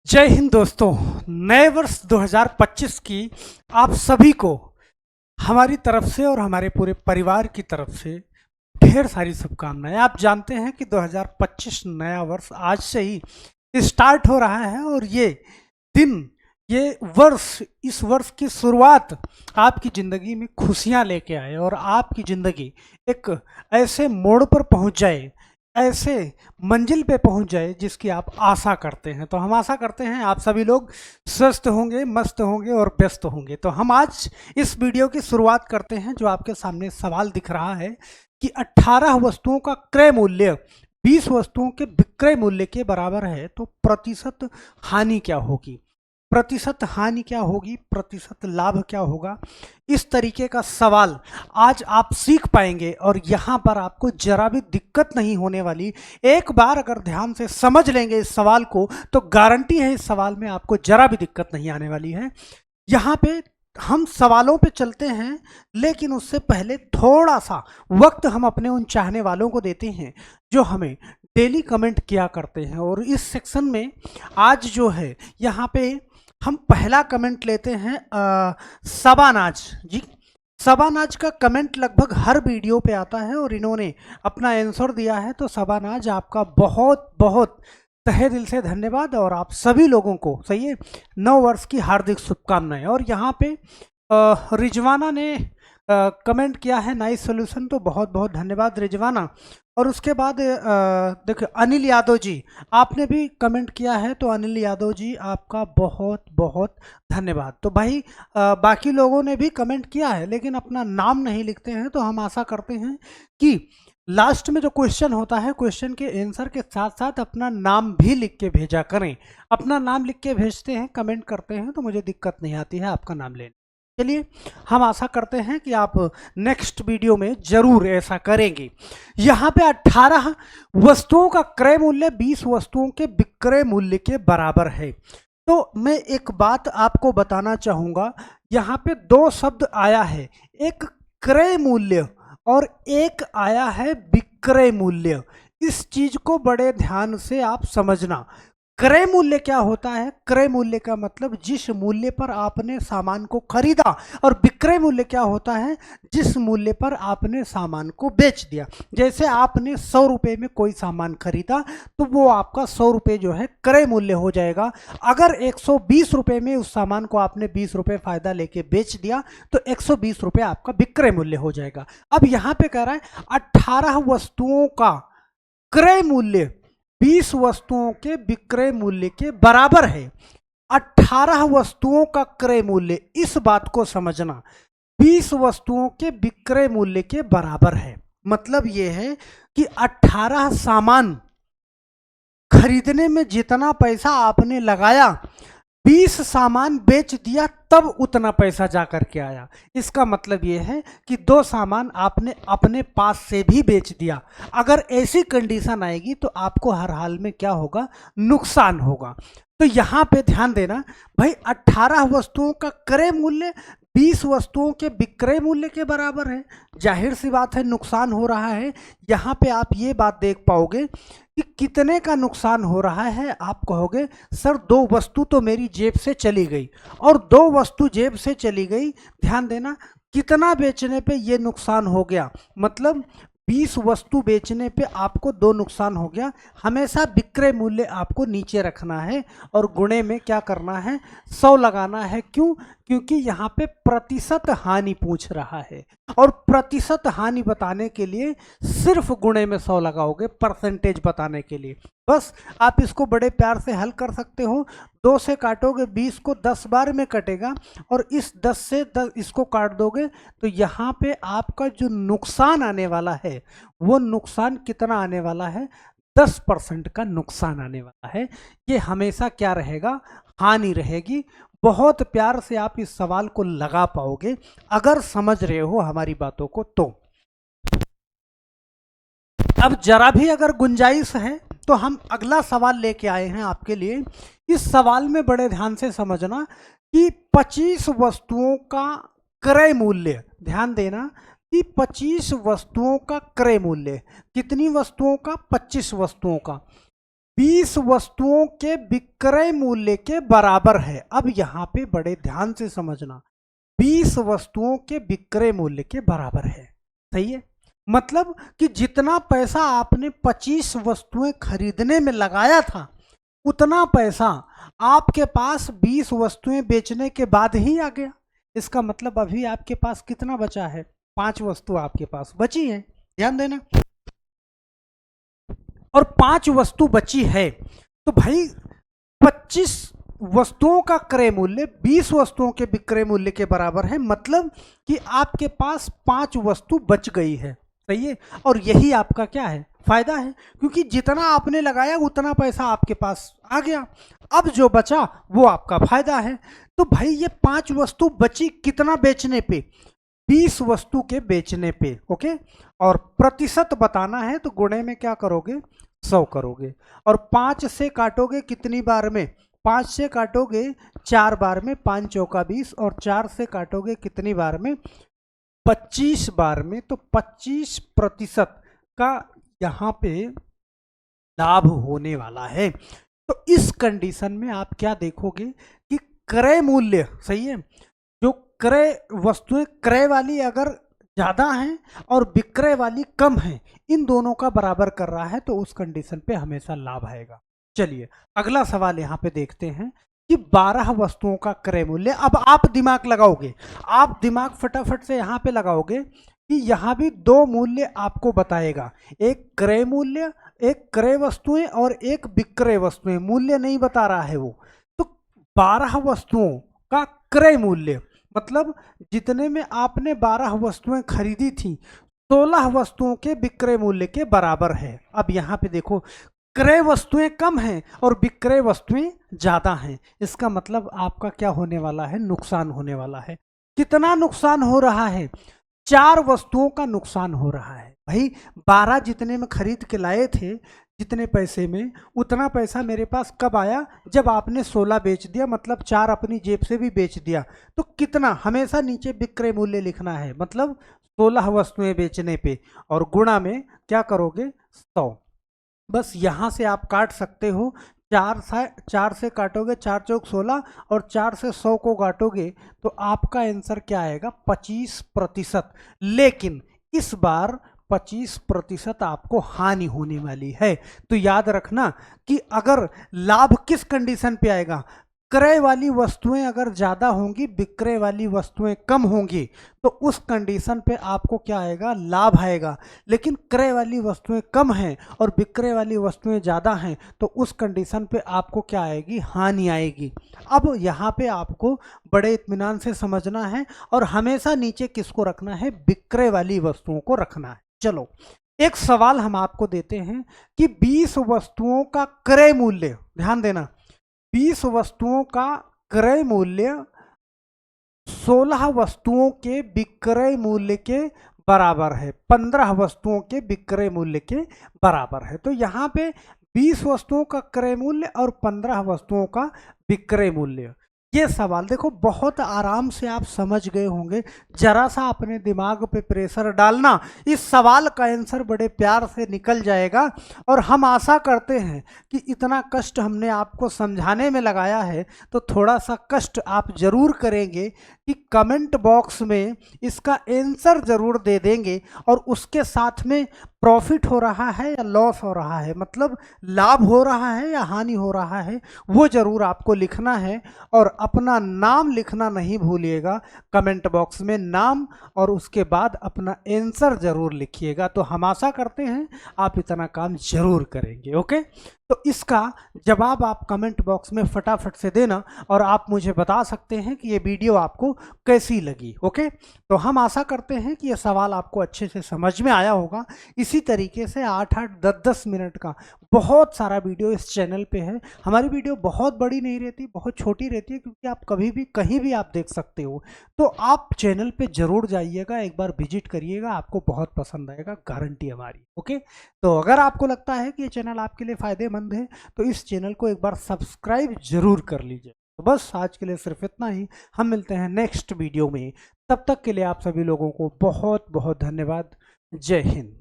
जय हिंद दोस्तों। नए वर्ष 2025 की आप सभी को हमारी तरफ से और हमारे पूरे परिवार की तरफ से ढेर सारी शुभकामनाएं। आप जानते हैं कि 2025 नया वर्ष आज से ही स्टार्ट हो रहा है और ये दिन, ये वर्ष, इस वर्ष की शुरुआत आपकी ज़िंदगी में खुशियां लेके आए और आपकी ज़िंदगी एक ऐसे मोड़ पर पहुंच जाए, ऐसे मंजिल पे पहुंच जाए जिसकी आप आशा करते हैं। तो हम आशा करते हैं आप सभी लोग स्वस्थ होंगे, मस्त होंगे और व्यस्त होंगे। तो हम आज इस वीडियो की शुरुआत करते हैं। जो आपके सामने सवाल दिख रहा है कि 18 वस्तुओं का क्रय मूल्य 20 वस्तुओं के विक्रय मूल्य के बराबर है, तो प्रतिशत हानि क्या होगी, प्रतिशत हानि क्या होगी, प्रतिशत लाभ क्या होगा, इस तरीके का सवाल आज आप सीख पाएंगे और यहाँ पर आपको जरा भी दिक्कत नहीं होने वाली। एक बार अगर ध्यान से समझ लेंगे इस सवाल को तो गारंटी है इस सवाल में आपको जरा भी दिक्कत नहीं आने वाली है। यहाँ पे हम सवालों पे चलते हैं, लेकिन उससे पहले थोड़ा सा वक्त हम अपने उन चाहने वालों को देते हैं जो हमें डेली कमेंट किया करते हैं। और इस सेक्शन में आज जो है यहाँ पे हम पहला कमेंट लेते हैं सबानाज जी। सबानाज का कमेंट लगभग हर वीडियो पे आता है और इन्होंने अपना आंसर दिया है। तो सबानाज, आपका बहुत बहुत तहे दिल से धन्यवाद और आप सभी लोगों को सही है नव वर्ष की हार्दिक शुभकामनाएं। और यहाँ पे रिजवाना ने कमेंट किया है नाइस सोल्यूशन, तो बहुत बहुत धन्यवाद रिजवाना। और उसके बाद देखिए अनिल यादव जी, आपने भी कमेंट किया है, तो अनिल यादव जी आपका बहुत बहुत धन्यवाद। तो भाई बाकी लोगों ने भी कमेंट किया है लेकिन अपना नाम नहीं लिखते हैं, तो हम आशा करते हैं कि लास्ट में जो क्वेश्चन होता है, क्वेश्चन के आंसर के साथ साथ अपना नाम भी लिख के भेजा करें। अपना नाम लिख के भेजते हैं, कमेंट करते हैं, तो मुझे दिक्कत नहीं आती है आपका नाम लेने। चलिए, हम आशा करते हैं कि आप नेक्स्ट वीडियो में जरूर ऐसा करेंगे। यहाँ पे 18 वस्तुओं का क्रय मूल्य 20 वस्तुओं के विक्रय मूल्य के बराबर है। तो मैं एक बात आपको बताना चाहूँगा, यहाँ पे दो शब्द आया है, एक क्रय मूल्य और एक आया है विक्रय मूल्य। इस चीज को बड़े ध्यान से आप समझना। क्रय मूल्य क्या होता है? क्रय मूल्य का मतलब जिस मूल्य पर आपने सामान को खरीदा, और विक्रय मूल्य क्या होता है? जिस मूल्य पर आपने सामान को बेच दिया। जैसे आपने 100 रुपये में कोई सामान खरीदा तो वो आपका 100 रुपये जो है क्रय मूल्य हो जाएगा। अगर 120 रुपये में उस सामान को आपने 20 रुपये फायदा लेके बेच दिया तो 120 रुपये आपका विक्रय मूल्य हो जाएगा। अब यहाँ पे कह रहा है 18 वस्तुओं का क्रय मूल्य 20 वस्तुओं के विक्रय मूल्य के बराबर है। 18 वस्तुओं का क्रय मूल्य, इस बात को समझना, 20 वस्तुओं के विक्रय मूल्य के बराबर है। मतलब यह है कि 18 सामान खरीदने में जितना पैसा आपने लगाया, 20 सामान बेच दिया तब उतना पैसा जा करके आया। इसका मतलब ये है कि 2 सामान आपने अपने पास से भी बेच दिया। अगर ऐसी कंडीशन आएगी तो आपको हर हाल में क्या होगा? नुकसान होगा। तो यहाँ पे ध्यान देना भाई, 18 वस्तुओं का क्रय मूल्य 20 वस्तुओं के विक्रय मूल्य के बराबर है। जाहिर सी बात है नुकसान हो रहा है। यहाँ पे आप ये बात देख पाओगे कि कितने का नुकसान हो रहा है। आप कहोगे सर 2 वस्तु तो मेरी जेब से चली गई, और 2 वस्तु जेब से चली गई, ध्यान देना कितना बेचने पे ये नुकसान हो गया। मतलब 20 वस्तु बेचने पे आपको 2 नुकसान हो गया। हमेशा विक्रय मूल्य आपको नीचे रखना है और गुणे में क्या करना है? 100 लगाना है। क्यों? क्योंकि यहाँ पे प्रतिशत हानि पूछ रहा है, और प्रतिशत हानि बताने के लिए सिर्फ गुणे में 100 लगाओगे, परसेंटेज बताने के लिए। बस आप इसको बड़े प्यार से हल कर सकते हो। 2 से काटोगे 20 को, 10 बार में कटेगा, और इस 10 से 10 इसको काट दोगे तो यहाँ पे आपका जो नुकसान आने वाला है, वो नुकसान कितना आने वाला है? 10% का नुकसान आने वाला है। ये हमेशा क्या रहेगा? हानि रहेगी। बहुत प्यार से आप इस सवाल को लगा पाओगे अगर समझ रहे हो हमारी बातों को। तो अब जरा भी अगर गुंजाइश है तो हम अगला सवाल लेके आए हैं आपके लिए। इस सवाल में बड़े ध्यान से समझना कि 25 वस्तुओं का क्रय मूल्य, ध्यान देना कि 25 वस्तुओं का क्रय मूल्य, कितनी वस्तुओं का? 25 वस्तुओं का। 20 वस्तुओं के विक्रय मूल्य के बराबर है। अब यहां पे बड़े ध्यान से समझना, 20 वस्तुओं के विक्रय मूल्य के बराबर है। सही है, मतलब कि जितना पैसा आपने 25 वस्तुएं खरीदने में लगाया था, उतना पैसा आपके पास 20 वस्तुएं बेचने के बाद ही आ गया। इसका मतलब अभी आपके पास कितना बचा है? 5 वस्तु आपके पास बची है, ध्यान देना। और 5 वस्तु बची है, तो भाई 25 वस्तुओं का क्रय मूल्य 20 वस्तुओं के विक्रय मूल्य के बराबर है, मतलब कि आपके पास 5 वस्तु बच गई है। सही है, और यही आपका क्या है? फायदा है, क्योंकि जितना आपने लगाया उतना पैसा आपके पास आ गया। अब जो बचा वो आपका फायदा है। तो भाई ये 5 वस्तु बची कितना बेचने पे? 20 वस्तु के बेचने पे। ओके, और प्रतिशत बताना है तो गुणे में क्या करोगे? 100 करोगे। और 5 से काटोगे कितनी बार में? 5 से काटोगे 4 बार में, 5 चौका 20, और 4 से काटोगे कितनी बार में? 25 बार में। तो 25% का यहाँ पे लाभ होने वाला है। तो इस कंडीशन में आप क्या देखोगे कि क्रय मूल्य, सही है, जो क्रय वस्तुएं क्रय वाली अगर ज्यादा हैं और विक्रय वाली कम है, इन दोनों का बराबर कर रहा है, तो उस कंडीशन पे हमेशा लाभ आएगा। चलिए अगला सवाल यहाँ पे देखते हैं कि 12 वस्तुओं का क्रय मूल्य। अब आप दिमाग लगाओगे, आप दिमाग फटाफट से यहाँ पे लगाओगे कि यहाँ भी 2 मूल्य आपको बताएगा, एक क्रय मूल्य, एक क्रय वस्तुएं और एक विक्रय वस्तुएं। मूल्य नहीं बता रहा है वो। तो 12 वस्तुओं का क्रय मूल्य मतलब जितने में आपने 12 वस्तुएं खरीदी थी, 16 वस्तुओं के विक्रय मूल्य के बराबर है। अब यहाँ पे देखो, क्रय वस्तुएं कम हैं और विक्रय वस्तुएं ज्यादा हैं। इसका मतलब आपका क्या होने वाला है? नुकसान होने वाला है। कितना नुकसान हो रहा है? 4 वस्तुओं का नुकसान हो रहा है। भाई 12 जितने में खरीद के लाए थे, जितने पैसे में, उतना पैसा मेरे पास कब आया? जब आपने 16 बेच दिया, मतलब 4 अपनी जेब से भी बेच दिया। तो कितना? हमेशा नीचे विक्रय मूल्य लिखना है, मतलब 16 वस्तुएं बेचने पे, और गुणा में क्या करोगे? 100। बस यहाँ से आप काट सकते हो। 4 से काटोगे, 4 चौक 16, और 4 से 100 को काटोगे तो आपका आंसर क्या आएगा? 25%। लेकिन इस बार 25% आपको हानि होने वाली है। तो याद रखना कि अगर लाभ किस कंडीशन पे आएगा? क्रय वाली वस्तुएं अगर ज्यादा होंगी, विक्रय वाली वस्तुएं कम होंगी, तो उस कंडीशन पे आपको क्या आएगा? लाभ आएगा। लेकिन क्रय वाली वस्तुएं कम हैं और विक्रय वाली वस्तुएं ज्यादा हैं, तो उस कंडीशन पे आपको क्या आएगी? हानि आएगी। अब यहाँ पे आपको बड़े इत्मीनान से समझना है और हमेशा नीचे किसको रखना है? विक्रय वाली वस्तुओं को रखना है। चलो एक सवाल हम आपको देते हैं कि 20 वस्तुओं का क्रय मूल्य, ध्यान देना, 20 वस्तुओं का क्रय मूल्य 16 वस्तुओं के विक्रय मूल्य के बराबर है, 15 वस्तुओं के विक्रय मूल्य के बराबर है। तो यहाँ पे 20 वस्तुओं का क्रय मूल्य और 15 वस्तुओं का विक्रय मूल्य, ये सवाल देखो बहुत आराम से आप समझ गए होंगे। जरा सा अपने दिमाग पे प्रेशर डालना, इस सवाल का आंसर बड़े प्यार से निकल जाएगा। और हम आशा करते हैं कि इतना कष्ट हमने आपको समझाने में लगाया है, तो थोड़ा सा कष्ट आप जरूर करेंगे कि कमेंट बॉक्स में इसका आंसर जरूर दे देंगे, और उसके साथ में प्रॉफिट हो रहा है या लॉस हो रहा है, मतलब लाभ हो रहा है या हानि हो रहा है, वो जरूर आपको लिखना है। और अपना नाम लिखना नहीं भूलिएगा कमेंट बॉक्स में, नाम और उसके बाद अपना आंसर जरूर लिखिएगा। तो हम आशा करते हैं आप इतना काम जरूर करेंगे। ओके, तो इसका जवाब आप कमेंट बॉक्स में फटाफट से देना, और आप मुझे बता सकते हैं कि ये वीडियो आपको कैसी लगी। ओके, तो हम आशा करते हैं कि ये सवाल आपको अच्छे से समझ में आया होगा। इसी तरीके से 8-8, 10-10 मिनट का बहुत सारा वीडियो इस चैनल पे है। हमारी वीडियो बहुत बड़ी नहीं रहती, बहुत छोटी रहती है, क्योंकि आप कभी भी कहीं भी आप देख सकते हो। तो आप चैनल पे जरूर जाइएगा, एक बार विजिट करिएगा, आपको बहुत पसंद आएगा, गारंटी हमारी। ओके, तो अगर आपको लगता है कि ये चैनल आपके लिए फायदेमंद है, तो इस चैनल को एक बार सब्सक्राइब जरूर कर लीजिए। तो बस आज के लिए सिर्फ इतना ही। हम मिलते हैं नेक्स्ट वीडियो में, तब तक के लिए आप सभी लोगों को बहुत बहुत धन्यवाद। जय हिंद।